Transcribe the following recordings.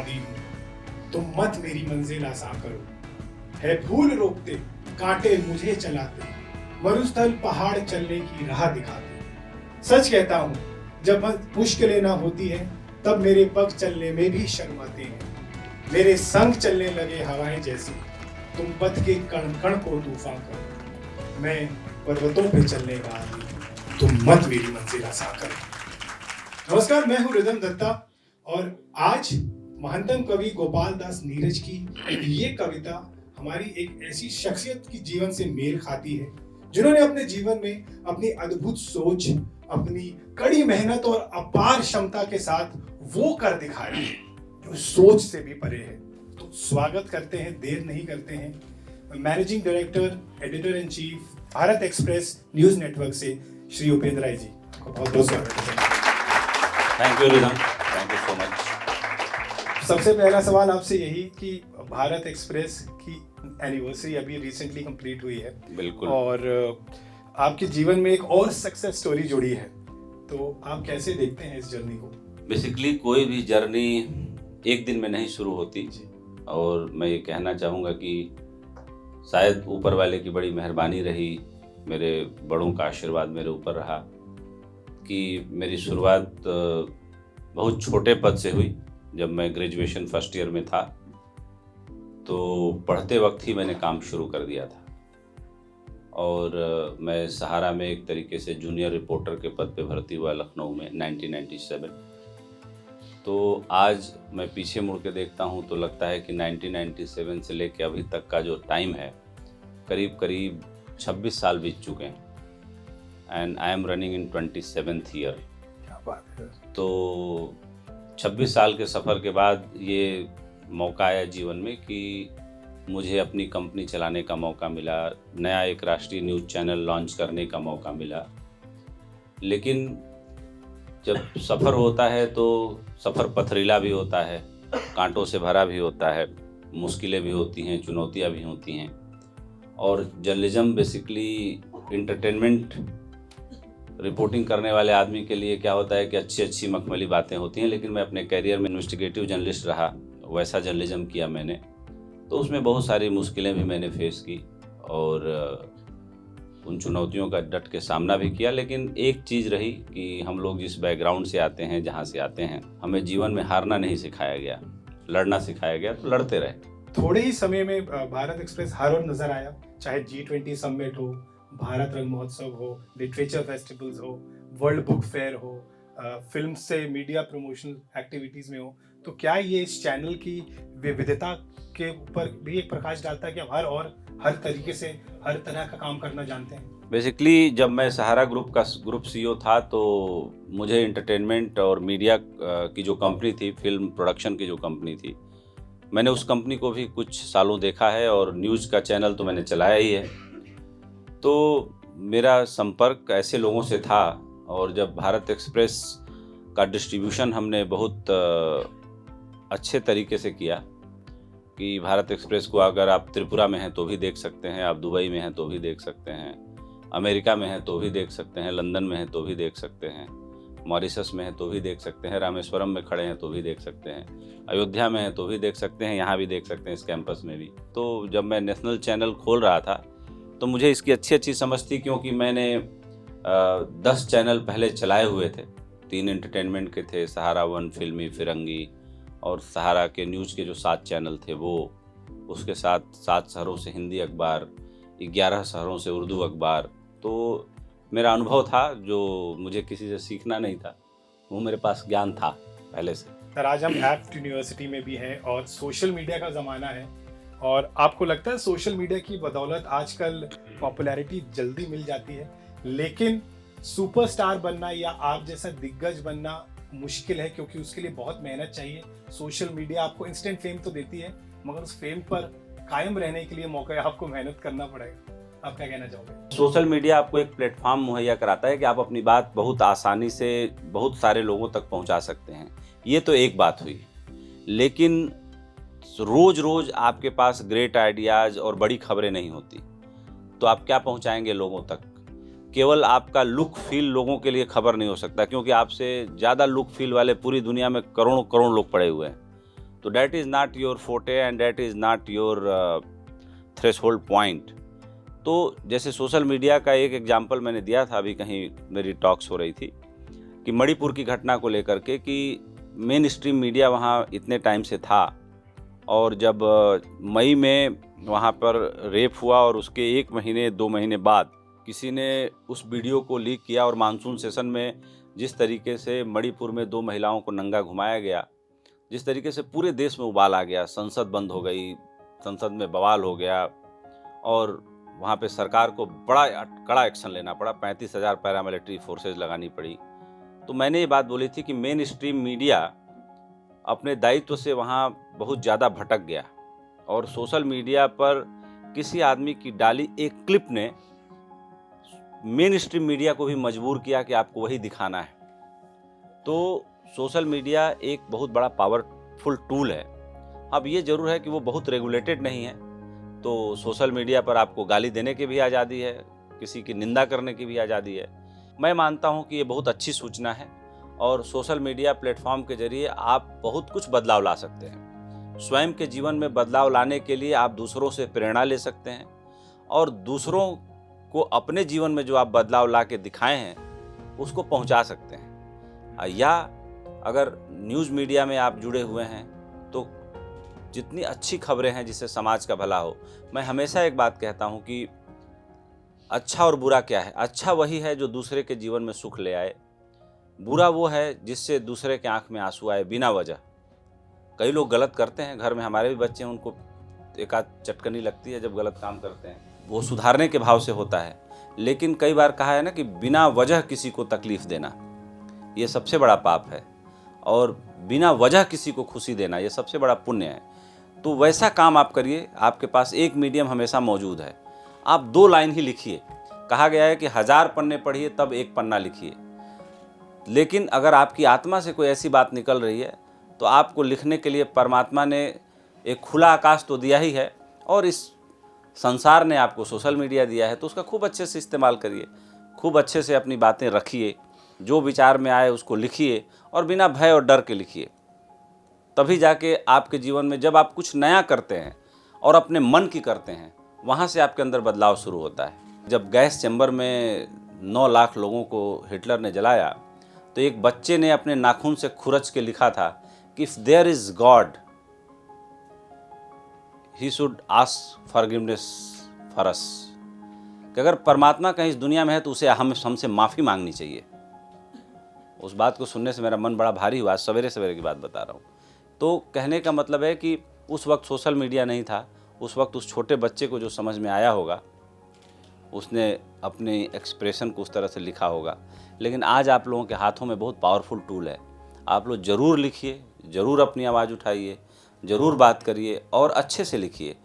आदी हूँ, तुम मत मेरी मंजिल आसा करो। है फूल रोकते, कांटे मुझे चलाते, मरुस्थल पहाड़ चलने की राह दिखाते। सच कहता हूँ, जब मुश्किलें ना होती है, तब मेरे पग चलने में भी शर्माते हैं। मेरे संग चलने लगे हवाएं जैसी, तुम पथ के कण कण को तूफान करो। मैं पर्वतों पे चलने का आदी हूँ, तुम मत मेरी मंजिल आसा करो। नमस्कार, मैं हूँ रिदम दत्ता और आज महंतम कवि गोपाल दास नीरज की ये कविता हमारी एक ऐसी शख्सियत की जीवन से मेल खाती है जिन्होंने अपने जीवन में अपनी अद्भुत सोच, अपनी कड़ी मेहनत और अपार क्षमता के साथ वो कर दिखाया जो सोच से भी परे है। तो स्वागत करते हैं, देर नहीं करते हैं, managing director, editor in chief, Bharat express news network से श्री उपेंद्र राय जी। बहुत बहुत स्वागत है। Thank you rhythm, thank you so much. सबसे पहला सवाल आपसे यही कि भारत एक्सप्रेस की एनिवर्सरी अभी रिसेंटली कंप्लीट हुई है। बिल्कुल। और आपके जीवन में एक और सक्सेस स्टोरी जुड़ी है, तो आप कैसे देखते हैं इस जर्नी को? बेसिकली कोई भी जर्नी एक दिन में नहीं शुरू होती और मैं ये कहना चाहूँगा कि शायद ऊपर वाले की बड़ी मेहरबानी रही, मेरे बड़ों का आशीर्वाद मेरे ऊपर रहा कि मेरी शुरुआत बहुत छोटे पद से हुई। जब मैं ग्रेजुएशन फर्स्ट ईयर में था तो पढ़ते वक्त ही मैंने काम शुरू कर दिया था और मैं सहारा में एक तरीके से जूनियर रिपोर्टर के पद पे भर्ती हुआ लखनऊ में 1997। तो आज मैं पीछे मुड़ के देखता हूँ तो लगता है कि 1997 से लेके अभी तक का जो टाइम है करीब करीब 26 साल बीत चुके हैं and I am running in 27th year. क्या बात है। तो 26 साल के सफ़र के बाद ये मौका आया जीवन में कि मुझे अपनी कंपनी चलाने का मौका मिला, नया एक राष्ट्रीय न्यूज़ चैनल लॉन्च करने का मौका मिला। लेकिन जब सफ़र होता है तो सफ़र पथरीला भी होता है, कांटों से भरा भी होता है, मुश्किलें भी होती हैं, चुनौतियां भी होती हैं। और जर्नलिज्म बेसिकली इंटरटेनमेंट रिपोर्टिंग करने वाले आदमी के लिए क्या होता है कि अच्छी अच्छी मखमली बातें होती हैं, लेकिन मैं अपने करियर में इन्वेस्टिगेटिव जर्नलिस्ट रहा, वैसा जर्नलिज्म किया मैंने। तो उसमें बहुत सारी मुश्किलें भी मैंने फेस की और उन चुनौतियों का डट के सामना भी किया। लेकिन एक चीज़ रही कि हम लोग जिस बैकग्राउंड से आते हैं, जहाँ से आते हैं, हमें जीवन में हारना नहीं सिखाया गया, लड़ना सिखाया गया, तो लड़ते रहे। थोड़े ही समय में भारत एक्सप्रेस हर ओर नजर आया, चाहे G20 समिट हो, भारत रंग महोत्सव हो, लिटरेचर फेस्टिवल्स हो, वर्ल्ड बुक फेयर हो, फिल्म से मीडिया प्रमोशनल एक्टिविटीज में हो। तो क्या ये इस चैनल की विविधता के ऊपर भी एक प्रकाश डालता है कि हम हर तरीके से हर तरह का काम करना जानते हैं? बेसिकली जब मैं सहारा ग्रुप CEO था तो मुझे एंटरटेनमेंट और मीडिया की जो कंपनी थी, फिल्म प्रोडक्शन की जो कंपनी थी, मैंने उस कंपनी को भी कुछ सालों देखा है और न्यूज़ का चैनल तो मैंने चलाया ही है। तो मेरा संपर्क ऐसे लोगों से था और जब भारत एक्सप्रेस का डिस्ट्रीब्यूशन हमने बहुत अच्छे तरीके से किया कि भारत एक्सप्रेस को अगर आप त्रिपुरा में हैं तो भी देख सकते हैं, आप दुबई में हैं तो भी देख सकते हैं, अमेरिका में हैं तो भी देख सकते हैं, लंदन में हैं तो भी देख सकते हैं, मॉरिशस में हैं तो भी देख सकते हैं, रामेश्वरम में खड़े हैं तो भी देख सकते हैं, अयोध्या में हैं तो भी देख सकते हैं, यहाँ भी देख सकते हैं, इस कैंपस में भी। तो जब मैं नेशनल चैनल खोल रहा था तो मुझे इसकी अच्छी समझ थी, क्योंकि मैंने 10 चैनल पहले चलाए हुए थे। 3 एंटरटेनमेंट के थे, सहारा 1, फिल्मी, फिरंगी, और सहारा के न्यूज़ के जो 7 चैनल थे वो, उसके साथ 7 शहरों से हिंदी अखबार, 11 शहरों से उर्दू अखबार। तो मेरा अनुभव था जो मुझे किसी से सीखना नहीं था, वो मेरे पास ज्ञान था पहले से। सर, आज हम एफ्ट यूनिवर्सिटी में भी हैं और सोशल मीडिया का ज़माना है, और आपको लगता है सोशल मीडिया की बदौलत आजकल पॉपुलैरिटी जल्दी मिल जाती है, लेकिन सुपरस्टार बनना या आप जैसा दिग्गज बनना मुश्किल है, क्योंकि उसके लिए बहुत मेहनत चाहिए। सोशल मीडिया आपको इंस्टेंट फेम तो देती है, मगर उस फेम पर कायम रहने के लिए मौका आपको मेहनत करना पड़ेगा। आप क्या कहना चाहोगे? सोशल मीडिया आपको एक प्लेटफॉर्म मुहैया कराता है कि आप अपनी बात बहुत आसानी से बहुत सारे लोगों तक पहुंचा सकते हैं। ये तो एक बात हुई, लेकिन रोज रोज आपके पास ग्रेट आइडियाज़ और बड़ी खबरें नहीं होती, तो आप क्या पहुंचाएंगे लोगों तक? केवल आपका लुक फील लोगों के लिए खबर नहीं हो सकता, क्योंकि आपसे ज़्यादा लुक फील वाले पूरी दुनिया में करोड़ों करोड़ लोग पड़े हुए हैं। तो डैट इज़ नॉट योर फोटे and that is not your threshold point. तो जैसे सोशल मीडिया का एक एग्जांपल मैंने दिया था, अभी कहीं मेरी टॉक्स हो रही थी कि मणिपुर की घटना को लेकर के कि मेन स्ट्रीम मीडिया वहाँ इतने टाइम से था, और जब मई में वहाँ पर रेप हुआ और उसके 1 महीने 2 महीने बाद किसी ने उस वीडियो को लीक किया, और मानसून सेशन में जिस तरीके से मणिपुर में 2 महिलाओं को नंगा घुमाया गया, जिस तरीके से पूरे देश में उबाल आ गया, संसद बंद हो गई, संसद में बवाल हो गया, और वहाँ पे सरकार को बड़ा कड़ा एक्शन लेना पड़ा, 35,000 पैरामिलिट्री फोर्सेज लगानी पड़ी। तो मैंने ये बात बोली थी कि मेन स्ट्रीम मीडिया अपने दायित्व से वहाँ बहुत ज़्यादा भटक गया, और सोशल मीडिया पर किसी आदमी की डाली एक क्लिप ने मेन स्ट्रीम मीडिया को भी मजबूर किया कि आपको वही दिखाना है। तो सोशल मीडिया एक बहुत बड़ा पावरफुल टूल है। अब ये ज़रूर है कि वो बहुत रेगुलेटेड नहीं है, तो सोशल मीडिया पर आपको गाली देने की भी आज़ादी है, किसी की निंदा करने की भी आज़ादी है। मैं मानता हूँ कि ये बहुत अच्छी सूचना है, और सोशल मीडिया प्लेटफॉर्म के जरिए आप बहुत कुछ बदलाव ला सकते हैं। स्वयं के जीवन में बदलाव लाने के लिए आप दूसरों से प्रेरणा ले सकते हैं, और दूसरों को अपने जीवन में जो आप बदलाव ला के दिखाए हैं उसको पहुंचा सकते हैं। या अगर न्यूज़ मीडिया में आप जुड़े हुए हैं तो जितनी अच्छी खबरें हैं जिससे समाज का भला हो, मैं हमेशा एक बात कहता हूं कि अच्छा और बुरा क्या है। अच्छा वही है जो दूसरे के जीवन में सुख ले आए, बुरा वो है जिससे दूसरे के आंख में आंसू आए बिना वजह। कई लोग गलत करते हैं, घर में हमारे भी बच्चे हैं, उनको एक आध चटकनी लगती है जब गलत काम करते हैं, वो सुधारने के भाव से होता है। लेकिन कई बार कहा है ना कि बिना वजह किसी को तकलीफ़ देना ये सबसे बड़ा पाप है, और बिना वजह किसी को खुशी देना ये सबसे बड़ा पुण्य है। तो वैसा काम आप करिए। आपके पास एक मीडियम हमेशा मौजूद है, आप 2 लाइन ही लिखिए। कहा गया है कि 1000 पन्ने पढ़िए तब 1 पन्ना लिखिए। लेकिन अगर आपकी आत्मा से कोई ऐसी बात निकल रही है तो आपको लिखने के लिए परमात्मा ने एक खुला आकाश तो दिया ही है, और इस संसार ने आपको सोशल मीडिया दिया है, तो उसका खूब अच्छे से इस्तेमाल करिए। खूब अच्छे से अपनी बातें रखिए, जो विचार में आए उसको लिखिए, और बिना भय और डर के लिखिए। तभी जाके आपके जीवन में जब आप कुछ नया करते हैं और अपने मन की करते हैं, वहाँ से आपके अंदर बदलाव शुरू होता है। जब गैस चैम्बर में 9 लाख लोगों को हिटलर ने जलाया, तो एक बच्चे ने अपने नाखून से खुरच के लिखा था कि if there is God he should ask forgiveness for us, कि अगर परमात्मा कहीं इस दुनिया में है तो उसे हमसे माफ़ी मांगनी चाहिए। उस बात को सुनने से मेरा मन बड़ा भारी हुआ। सवेरे सवेरे की बात बता रहा हूँ। तो कहने का मतलब है कि उस वक्त सोशल मीडिया नहीं था, उस वक्त उस छोटे बच्चे को जो समझ में आया होगा उसने अपने एक्सप्रेशन को उस तरह से लिखा होगा। लेकिन आज आप लोगों के हाथों में बहुत पावरफुल टूल है। आप लोग ज़रूर लिखिए, ज़रूर अपनी आवाज़ उठाइए, ज़रूर बात करिए, और अच्छे से लिखिए।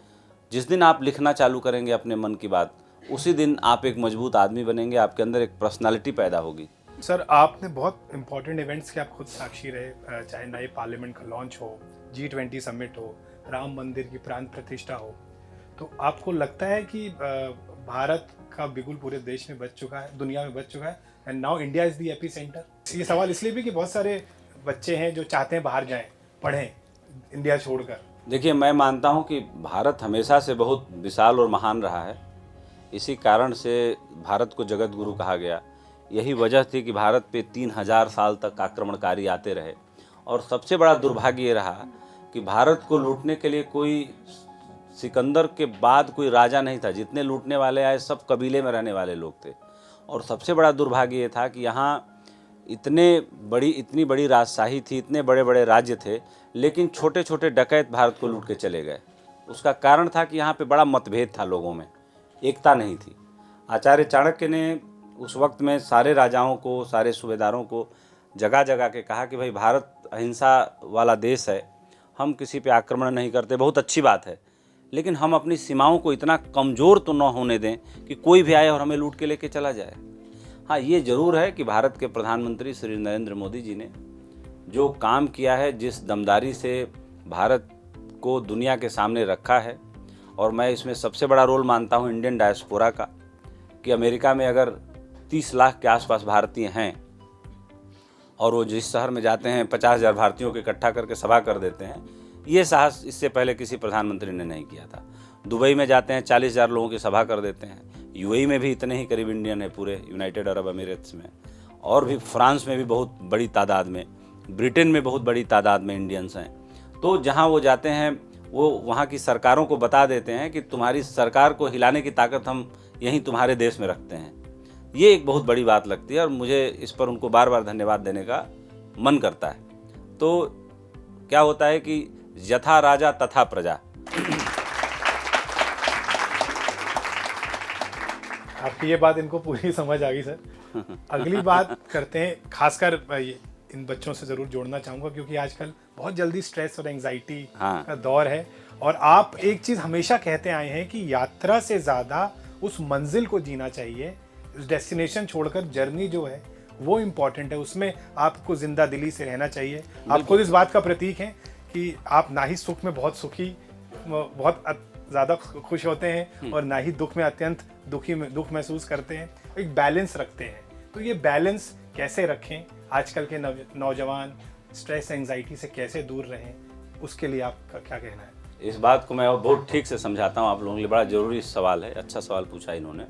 जिस दिन आप लिखना चालू करेंगे अपने मन की बात, उसी दिन आप एक मजबूत आदमी बनेंगे, आपके अंदर एक पर्सनालिटी पैदा होगी। सर, आपने बहुत इंपॉर्टेंट इवेंट्स के आप खुद साक्षी रहे, चाहे नए पार्लियामेंट का लॉन्च हो, G20 समिट हो, राम मंदिर की प्राण प्रतिष्ठा हो। तो आपको लगता है कि भारत का बिगुल पूरे देश में बच चुका है, दुनिया में बच चुका है, and now India is the epicentre? ये सवाल इसलिए भी कि बहुत सारे बच्चे हैं जो चाहते हैं बाहर जाएं, पढ़ें इंडिया छोड़कर। देखिए, मैं मानता हूं कि भारत हमेशा से बहुत विशाल और महान रहा है। इसी कारण से भारत को जगत गुरु कहा गया। यही वजह थी कि भारत पे 3000 साल तक आक्रमणकारी आते रहे, और सबसे बड़ा दुर्भाग्य ये रहा कि भारत को लूटने के लिए कोई सिकंदर के बाद कोई राजा नहीं था। जितने लूटने वाले आए सब कबीले में रहने वाले लोग थे। और सबसे बड़ा दुर्भाग्य ये था कि यहाँ इतनी बड़ी राजशाही थी, इतने बड़े बड़े राज्य थे, लेकिन छोटे छोटे डकैत भारत को लूट के चले गए। उसका कारण था कि यहाँ पे बड़ा मतभेद था, लोगों में एकता नहीं थी। आचार्य चाणक्य ने उस वक्त में सारे राजाओं को, सारे सूबेदारों को जगह जगह के कहा कि भाई भारत अहिंसा वाला देश है, हम किसी पे आक्रमण नहीं करते, बहुत अच्छी बात है, लेकिन हम अपनी सीमाओं को इतना कमज़ोर तो न होने दें कि कोई भी आए और हमें लूट के लेके चला जाए। हाँ, ये ज़रूर है कि भारत के प्रधानमंत्री श्री नरेंद्र मोदी जी ने जो काम किया है, जिस दमदारी से भारत को दुनिया के सामने रखा है, और मैं इसमें सबसे बड़ा रोल मानता हूँ इंडियन डायस्पोरा का, कि अमेरिका में अगर 30 लाख के आसपास भारतीय हैं और वो जिस शहर में जाते हैं 50,000 भारतीयों को इकट्ठा करके सभा कर देते हैं, ये साहस इससे पहले किसी प्रधानमंत्री ने नहीं किया था। दुबई में जाते हैं 40,000 लोगों की सभा कर देते हैं। यूएई में भी इतने ही करीब इंडियन है, पूरे यूनाइटेड अरब अमीरात में, और भी फ्रांस में भी बहुत बड़ी तादाद में, ब्रिटेन में बहुत बड़ी तादाद में इंडियंस हैं। तो जहाँ वो जाते हैं वो वहाँ की सरकारों को बता देते हैं कि तुम्हारी सरकार को हिलाने की ताकत हम यहीं तुम्हारे देश में रखते हैं। ये एक बहुत बड़ी बात लगती है और मुझे इस पर उनको बार बार धन्यवाद देने का मन करता है। तो क्या होता है कि यथा राजा तथा प्रजा। आपकी ये बात इनको पूरी समझ आ गई सर। अगली बात करते हैं, खासकर इन बच्चों से ज़रूर जोड़ना चाहूँगा क्योंकि आजकल बहुत जल्दी स्ट्रेस और एंजाइटी का दौर है, और आप एक चीज़ हमेशा कहते आए हैं कि यात्रा से ज़्यादा उस मंजिल को जीना चाहिए। डेस्टिनेशन छोड़कर जर्नी जो है वो इम्पॉर्टेंट है, उसमें आपको जिंदा दिली से रहना चाहिए। आप खुद इस बात का प्रतीक हैं कि आप ना ही सुख में बहुत सुखी, बहुत ज़्यादा खुश होते हैं, और ना ही दुख में अत्यंत दुख महसूस करते हैं, एक बैलेंस रखते हैं। तो ये बैलेंस कैसे रखें, आजकल के नौजवान स्ट्रेस एंजाइटी से कैसे दूर रहें, उसके लिए आपका क्या कहना है? इस बात को मैं बहुत ठीक से समझाता हूँ आप लोगों के लिए। बड़ा ज़रूरी सवाल है, अच्छा सवाल पूछा इन्होंने।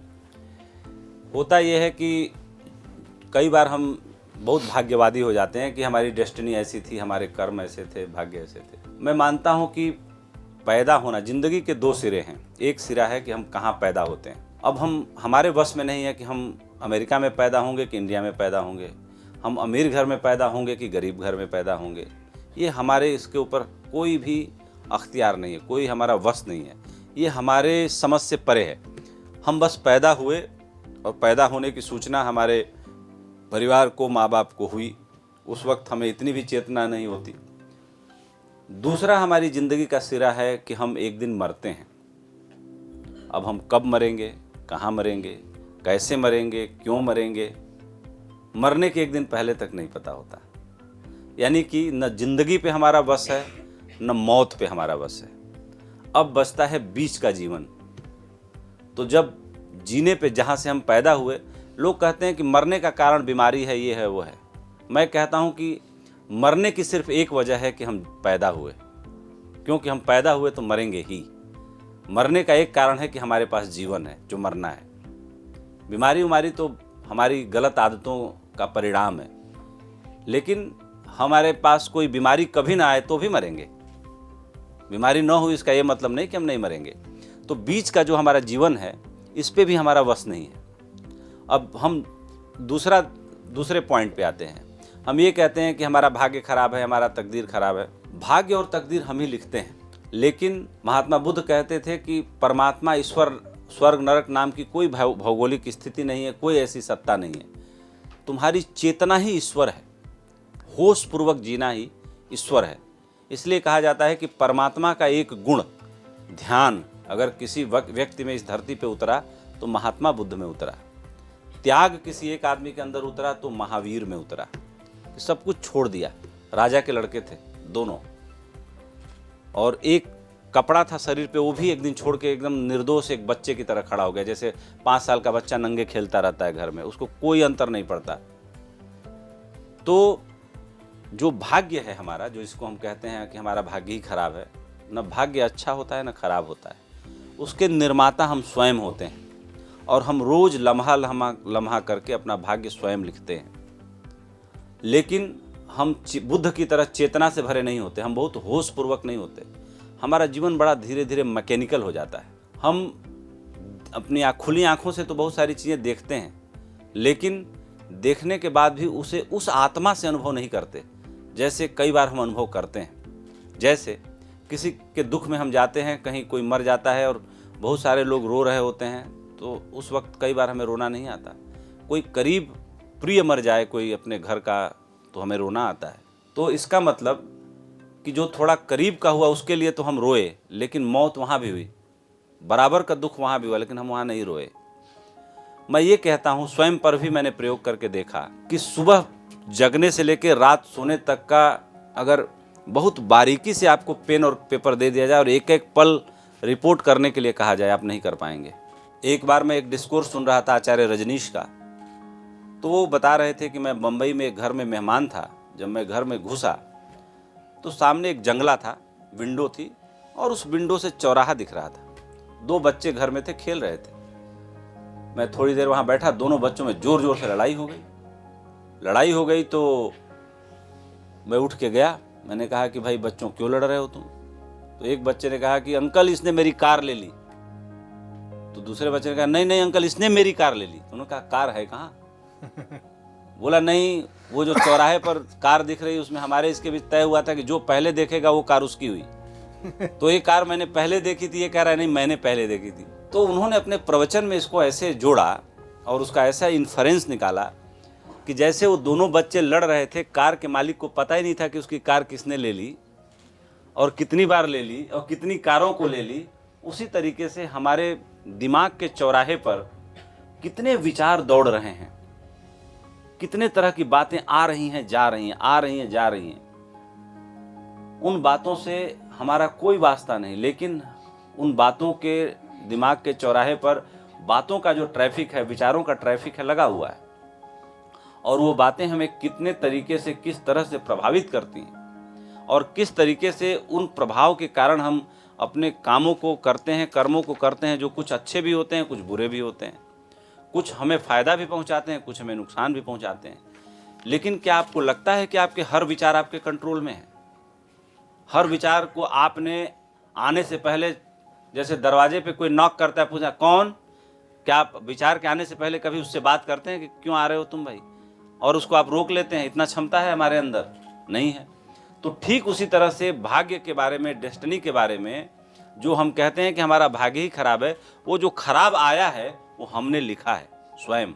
होता यह है कि कई बार हम बहुत भाग्यवादी हो जाते हैं कि हमारी डेस्टिनी ऐसी थी, हमारे कर्म ऐसे थे, भाग्य ऐसे थे। मैं मानता हूँ कि पैदा होना, ज़िंदगी के दो सिरे हैं। एक सिरा है कि हम कहाँ पैदा होते हैं। अब हमारे वश में नहीं है कि हम अमेरिका में पैदा होंगे कि इंडिया में पैदा होंगे, हम अमीर घर में पैदा होंगे कि गरीब घर में पैदा होंगे। ये हमारे इसके ऊपर कोई भी अख्तियार नहीं है, कोई हमारा वश नहीं है, ये हमारे समझ से परे है। हम बस पैदा हुए और पैदा होने की सूचना हमारे परिवार को, माँ बाप को हुई। उस वक्त हमें इतनी भी चेतना नहीं होती। दूसरा हमारी ज़िंदगी का सिरा है कि हम एक दिन मरते हैं। अब हम कब मरेंगे, कहाँ मरेंगे, कैसे मरेंगे, क्यों मरेंगे, मरने के एक दिन पहले तक नहीं पता होता। यानी कि न ज़िंदगी पे हमारा बस है, न मौत पे हमारा बस है। अब बचता है बीच का जीवन। तो जब जीने पे, जहाँ से हम पैदा हुए, लोग कहते हैं कि मरने का कारण बीमारी है, ये है, वो है। मैं कहता हूँ कि मरने की सिर्फ एक वजह है कि हम पैदा हुए, क्योंकि हम पैदा हुए तो मरेंगे ही। मरने का एक कारण है कि हमारे पास जीवन है जो मरना है। बीमारी तो हमारी गलत आदतों का परिणाम है, लेकिन हमारे पास कोई बीमारी कभी ना आए तो भी मरेंगे। बीमारी न हो इसका ये मतलब नहीं कि हम नहीं मरेंगे। तो बीच का जो हमारा जीवन है, इस पे भी हमारा वश नहीं है। अब हम दूसरे पॉइंट पे आते हैं। हम ये कहते हैं कि हमारा भाग्य खराब है, हमारा तकदीर खराब है। भाग्य और तकदीर हम ही लिखते हैं, लेकिन महात्मा बुद्ध कहते थे कि परमात्मा, ईश्वर, स्वर्ग नरक नाम की कोई भौगोलिक स्थिति नहीं है, कोई ऐसी सत्ता नहीं है। तुम्हारी चेतना ही ईश्वर है, होश पूर्वक जीना ही ईश्वर है। इसलिए कहा जाता है कि परमात्मा का एक गुण, ध्यान, अगर किसी व्यक्ति में इस धरती पे उतरा तो महात्मा बुद्ध में उतरा। त्याग किसी एक आदमी के अंदर उतरा तो महावीर में उतरा। सब कुछ छोड़ दिया। राजा के लड़के थे दोनों, और एक कपड़ा था शरीर पे, वो भी एक दिन छोड़ के एकदम निर्दोष एक बच्चे की तरह खड़ा हो गया। जैसे 5 साल का बच्चा नंगे खेलता रहता है घर में, उसको कोई अंतर नहीं पड़ता। तो जो भाग्य है हमारा, जो इसको हम कहते हैं कि हमारा भाग्य ही खराब है, न भाग्य अच्छा होता है न खराब होता है। उसके निर्माता हम स्वयं होते हैं, और हम रोज लम्हा करके अपना भाग्य स्वयं लिखते हैं। लेकिन हम बुद्ध की तरह चेतना से भरे नहीं होते, हम बहुत होश पूर्वक नहीं होते। हमारा जीवन बड़ा धीरे धीरे मैकेनिकल हो जाता है। हम अपनी खुली आंखों से तो बहुत सारी चीज़ें देखते हैं, लेकिन देखने के बाद भी उसे उस आत्मा से अनुभव नहीं करते जैसे कई बार हम अनुभव करते हैं। जैसे किसी के दुख में हम जाते हैं, कहीं कोई मर जाता है और बहुत सारे लोग रो रहे होते हैं, तो उस वक्त कई बार हमें रोना नहीं आता। कोई करीब प्रिय मर जाए कोई अपने घर का, तो हमें रोना आता है। तो इसका मतलब कि जो थोड़ा करीब का हुआ उसके लिए तो हम रोए, लेकिन मौत वहाँ भी हुई, बराबर का दुख वहाँ भी हुआ, लेकिन हम वहाँ नहीं रोए। मैं ये कहता हूँ, स्वयं पर भी मैंने प्रयोग करके देखा कि सुबह जगने से लेकर रात सोने तक का अगर बहुत बारीकी से आपको पेन और पेपर दे दिया जाए और एक एक पल रिपोर्ट करने के लिए कहा जाए, आप नहीं कर पाएंगे। एक बार मैं एक डिस्कोर्स सुन रहा था आचार्य रजनीश का, तो वो बता रहे थे कि मैं बम्बई में एक घर में मेहमान था। जब मैं घर में घुसा तो सामने एक जंगला था, विंडो थी और उस विंडो से चौराहा दिख रहा था। 2 बच्चे घर में थे, खेल रहे थे। मैं थोड़ी देर वहाँ बैठा, दोनों बच्चों में जोर जोर से लड़ाई हो गई तो मैं उठ के गया। मैंने कहा कि भाई बच्चों क्यों लड़ रहे हो तुम? तो एक बच्चे ने कहा कि अंकल इसने मेरी कार ले ली। तो दूसरे बच्चे ने कहा नहीं नहीं अंकल इसने मेरी कार ले ली। तो उन्होंने कहा कार है कहाँ? बोला नहीं, वो जो चौराहे पर कार दिख रही उसमें हमारे इसके बीच तय हुआ था कि जो पहले देखेगा वो कार उसकी हुई। तो ये कार मैंने पहले देखी थी, ये कह रहा है नहीं मैंने पहले देखी थी। तो उन्होंने अपने प्रवचन में इसको ऐसे जोड़ा और उसका ऐसा इन्फरेंस निकाला कि जैसे वो दोनों बच्चे लड़ रहे थे, कार के मालिक को पता ही नहीं था कि उसकी कार किसने ले ली और कितनी बार ले ली और कितनी कारों को ले ली। उसी तरीके से हमारे दिमाग के चौराहे पर कितने विचार दौड़ रहे हैं, कितने तरह की बातें आ रही हैं जा रही हैं, आ रही हैं जा रही हैं। उन बातों से हमारा कोई वास्ता नहीं, लेकिन उन बातों के दिमाग के चौराहे पर बातों का जो ट्रैफिक है, विचारों का ट्रैफिक है, लगा हुआ है। और वो बातें हमें कितने तरीके से, किस तरह से प्रभावित करती हैं और किस तरीके से उन प्रभाव के कारण हम अपने कामों को करते हैं, कर्मों को करते हैं, जो कुछ अच्छे भी होते हैं, कुछ बुरे भी होते हैं, कुछ हमें फ़ायदा भी पहुंचाते हैं, कुछ हमें नुकसान भी पहुंचाते हैं। लेकिन क्या आपको लगता है कि आपके हर विचार आपके कंट्रोल में है? हर विचार को आपने आने से पहले, जैसे दरवाजे पे कोई नॉक करता है, पूछा कौन, क्या आप विचार के आने से पहले कभी उससे बात करते हैं कि क्यों आ रहे हो तुम भाई, और उसको आप रोक लेते हैं? इतना क्षमता है हमारे अंदर? नहीं है। तो ठीक उसी तरह से भाग्य के बारे में, डेस्टिनी के बारे में, जो हम कहते हैं कि हमारा भाग्य ही खराब है, वो जो खराब आया है वो हमने लिखा है स्वयं,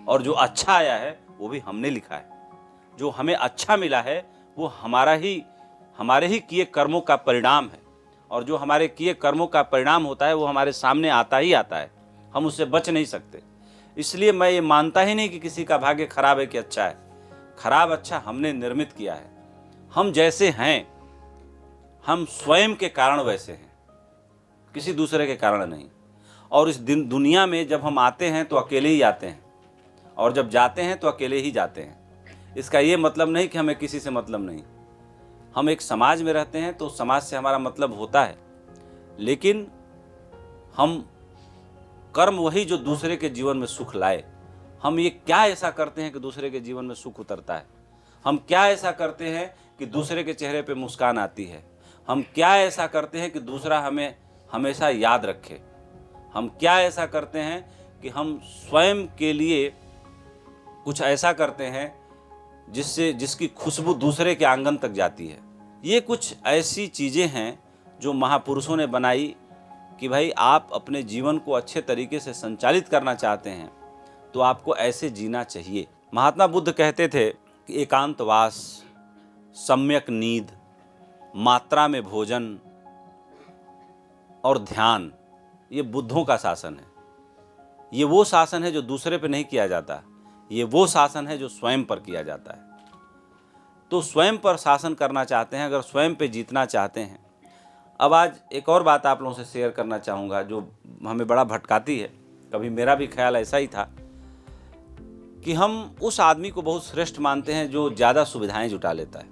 और जो अच्छा आया है वो भी हमने लिखा है। जो हमें अच्छा मिला है वो हमारे ही किए कर्मों का परिणाम है, और जो हमारे किए कर्मों का परिणाम होता है वो हमारे सामने आता ही आता है, हम उससे बच नहीं सकते। इसलिए मैं ये मानता ही नहीं कि किसी का भाग्य खराब है कि अच्छा है। खराब अच्छा हमने निर्मित किया है। हम जैसे हैं, हम स्वयं के कारण वैसे हैं, किसी दूसरे के कारण नहीं। और इस दुनिया में जब हम आते हैं तो अकेले ही आते हैं, और जब जाते हैं तो अकेले ही जाते हैं। इसका ये मतलब नहीं कि हमें किसी से मतलब नहीं। हम एक समाज में रहते हैं तो समाज से हमारा मतलब होता है, लेकिन हम कर्म वही जो दूसरे के जीवन में सुख लाए। हम ये क्या ऐसा करते हैं कि दूसरे के जीवन में सुख उतरता है? हम क्या ऐसा करते हैं कि दूसरे के चेहरे पे मुस्कान आती है? हम क्या ऐसा करते हैं कि दूसरा हमें हमेशा याद रखे? हम क्या ऐसा करते हैं कि हम स्वयं के लिए कुछ ऐसा करते हैं जिसकी खुशबू दूसरे के आंगन तक जाती है? ये कुछ ऐसी चीज़ें हैं जो महापुरुषों ने बनाई कि भाई आप अपने जीवन को अच्छे तरीके से संचालित करना चाहते हैं तो आपको ऐसे जीना चाहिए। महात्मा बुद्ध कहते थे कि एकांतवास, सम्यक नींद, मात्रा में भोजन और ध्यान, ये बुद्धों का शासन है। ये वो शासन है जो दूसरे पे नहीं किया जाता, ये वो शासन है जो स्वयं पर किया जाता है। तो स्वयं पर शासन करना चाहते हैं, अगर स्वयं पे जीतना चाहते हैं। अब आज एक और बात आप लोगों से शेयर करना चाहूँगा जो हमें बड़ा भटकाती है। कभी मेरा भी ख्याल ऐसा ही था कि हम उस आदमी को बहुत श्रेष्ठ मानते हैं जो ज़्यादा सुविधाएं जुटा लेता है,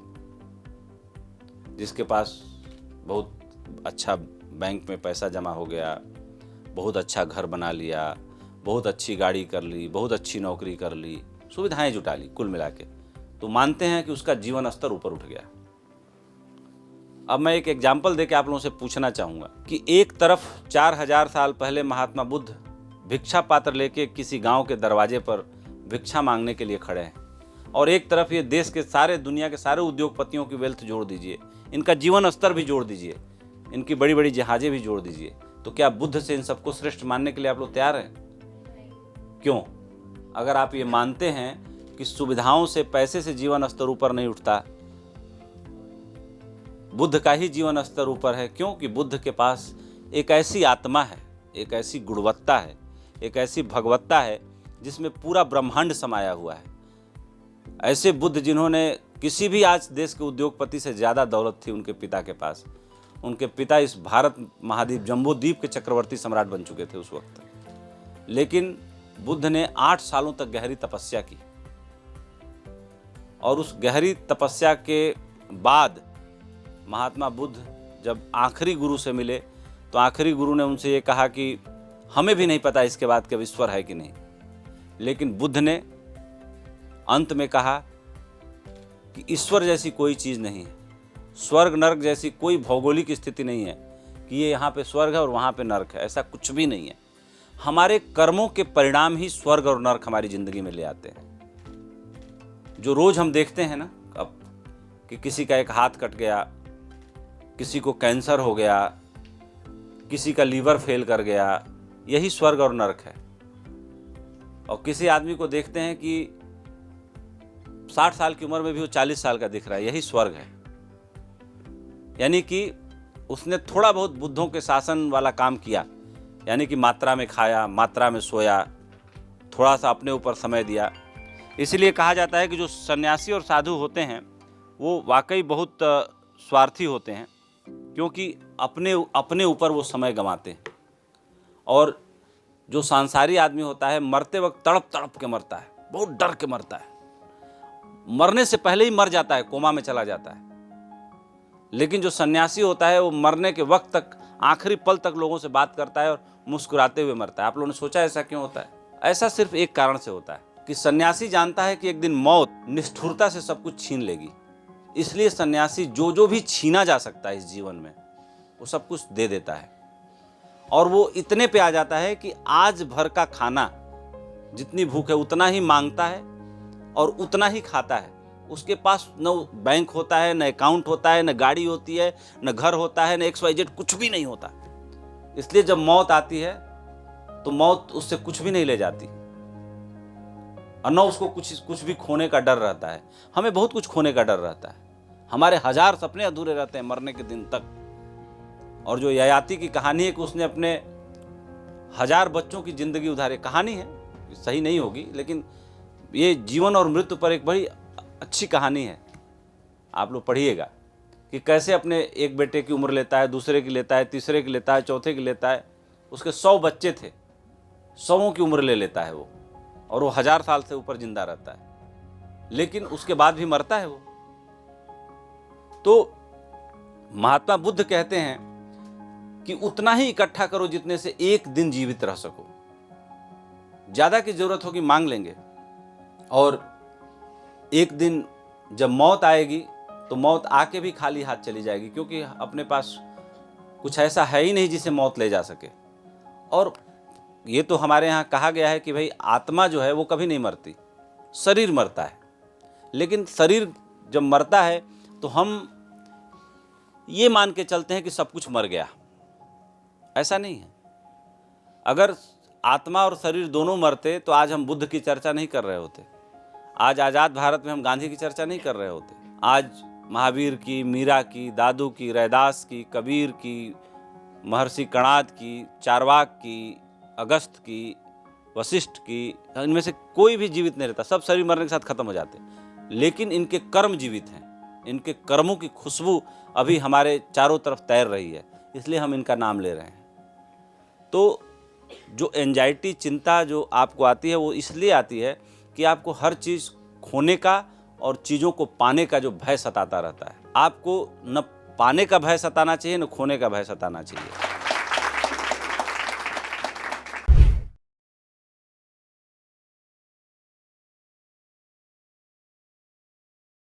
जिसके पास बहुत अच्छा बैंक में पैसा जमा हो गया, बहुत अच्छा घर बना लिया, बहुत अच्छी गाड़ी कर ली, बहुत अच्छी नौकरी कर ली, सुविधाएं जुटा ली, कुल मिला के तो मानते हैं कि उसका जीवन स्तर ऊपर उठ गया। अब मैं एक एग्जाम्पल देके आप लोगों से पूछना चाहूँगा कि एक तरफ 4000 साल पहले महात्मा बुद्ध भिक्षा पात्र लेके किसी गांव के दरवाजे पर भिक्षा मांगने के लिए खड़े हैं, और एक तरफ ये देश के सारे, दुनिया के सारे उद्योगपतियों की वेल्थ जोड़ दीजिए, इनका जीवन स्तर भी जोड़ दीजिए, इनकी बड़ी बड़ी जहाजें भी जोड़ दीजिए, तो क्या बुद्ध से इन सबको श्रेष्ठ मानने के लिए आप लोग तैयार हैं? क्यों? अगर आप ये मानते हैं कि सुविधाओं से, पैसे से जीवन स्तर ऊपर नहीं उठता, बुद्ध का ही जीवन स्तर ऊपर है। क्योंकि बुद्ध के पास एक ऐसी आत्मा है, एक ऐसी गुणवत्ता है, एक ऐसी भगवत्ता है जिसमें पूरा ब्रह्मांड समाया हुआ है। ऐसे बुद्ध जिन्होंने, किसी भी आज देश के उद्योगपति से ज़्यादा दौलत थी उनके पिता के पास। उनके पिता इस भारत महाद्वीप, जम्बू द्वीप के चक्रवर्ती सम्राट बन चुके थे उस वक्त, लेकिन बुद्ध ने 8 सालों तक गहरी तपस्या की, और उस गहरी तपस्या के बाद महात्मा बुद्ध जब आखिरी गुरु से मिले तो आखिरी गुरु ने उनसे ये कहा कि हमें भी नहीं पता इसके बाद कि ईश्वर है कि नहीं, लेकिन बुद्ध ने अंत में कहा कि ईश्वर जैसी कोई चीज़ नहीं है, स्वर्ग नरक जैसी कोई भौगोलिक स्थिति नहीं है कि ये यहाँ पे स्वर्ग है और वहाँ पे नरक है, ऐसा कुछ भी नहीं है। हमारे कर्मों के परिणाम ही स्वर्ग और नरक हमारी ज़िंदगी में ले आते हैं। जो रोज़ हम देखते हैं ना अब कि किसी का एक हाथ कट गया, किसी को कैंसर हो गया, किसी का लीवर फेल कर गया, यही स्वर्ग और नरक है। और किसी आदमी को देखते हैं कि 60 साल की उम्र में भी वो 40 साल का दिख रहा है, यही स्वर्ग है। यानी कि उसने थोड़ा बहुत बुद्धों के शासन वाला काम किया, यानी कि मात्रा में खाया, मात्रा में सोया, थोड़ा सा अपने ऊपर समय दिया। इसलिए कहा जाता है कि जो सन्यासी और साधु होते हैं वो वाकई बहुत स्वार्थी होते हैं, क्योंकि अपने ऊपर वो समय गंवाते हैं। और जो सांसारी आदमी होता है मरते वक्त तड़प तड़प के मरता है, बहुत डर के मरता है, मरने से पहले ही मर जाता है, कोमा में चला जाता है। लेकिन जो सन्यासी होता है वो मरने के वक्त तक, आखिरी पल तक लोगों से बात करता है और मुस्कुराते हुए मरता है। आप लोगों ने सोचा ऐसा क्यों होता है? ऐसा सिर्फ एक कारण से होता है कि सन्यासी जानता है कि एक दिन मौत निष्ठुरता से सब कुछ छीन लेगी। इसलिए सन्यासी जो भी छीना जा सकता है इस जीवन में वो सब कुछ दे देता है। और वो इतने पे आ जाता है कि आज भर का खाना, जितनी भूख है उतना ही मांगता है और उतना ही खाता है। उसके पास न बैंक होता है, न अकाउंट होता है, न गाड़ी होती है, न घर होता है, न XYZ, कुछ भी नहीं होता। इसलिए जब मौत आती है तो मौत उससे कुछ भी नहीं ले जाती और न उसको कुछ भी खोने का डर रहता है। हमें बहुत कुछ खोने का डर रहता है, हमारे 1000 सपने अधूरे रहते हैं मरने के दिन तक। और जो ययाति की कहानी है कि उसने अपने 1000 बच्चों की ज़िंदगी उधारे, कहानी है, सही नहीं होगी, लेकिन ये जीवन और मृत्यु पर एक बड़ी अच्छी कहानी है। आप लोग पढ़िएगा कि कैसे अपने एक बेटे की उम्र लेता है, दूसरे की लेता है, तीसरे की लेता है, चौथे की लेता है। उसके 100 बच्चे थे, 100 की उम्र ले लेता है वो, और वो 1000 साल से ऊपर जिंदा रहता है, लेकिन उसके बाद भी मरता है वो। तो महात्मा बुद्ध कहते हैं कि उतना ही इकट्ठा करो जितने से एक दिन जीवित रह सको। ज़्यादा की ज़रूरत होगी मांग लेंगे, और एक दिन जब मौत आएगी तो मौत आके भी खाली हाथ चली जाएगी, क्योंकि अपने पास कुछ ऐसा है ही नहीं जिसे मौत ले जा सके। और ये तो हमारे यहाँ कहा गया है कि भाई आत्मा जो है वो कभी नहीं मरती, शरीर मरता है। लेकिन शरीर जब मरता है तो हम ये मान के चलते हैं कि सब कुछ मर गया। ऐसा नहीं है। अगर आत्मा और शरीर दोनों मरते तो आज हम बुद्ध की चर्चा नहीं कर रहे होते, आज आज़ाद भारत में हम गांधी की चर्चा नहीं कर रहे होते, आज महावीर की, मीरा की, दादू की, रैदास की, कबीर की, महर्षि कणाद की, चारवाक की, अगस्त की, वशिष्ठ की, इनमें से कोई भी जीवित नहीं रहता, सब शरीर मरने के साथ खत्म हो जाते। लेकिन इनके कर्म जीवित हैं, इनके कर्मों की खुशबू अभी हमारे चारों तरफ तैर रही है, इसलिए हम इनका नाम ले रहे हैं। तो जो एंजाइटी, चिंता जो आपको आती है वो इसलिए आती है कि आपको हर चीज़ खोने का और चीज़ों को पाने का जो भय सताता रहता है। आपको न पाने का भय सताना चाहिए, न खोने का भय सताना चाहिए।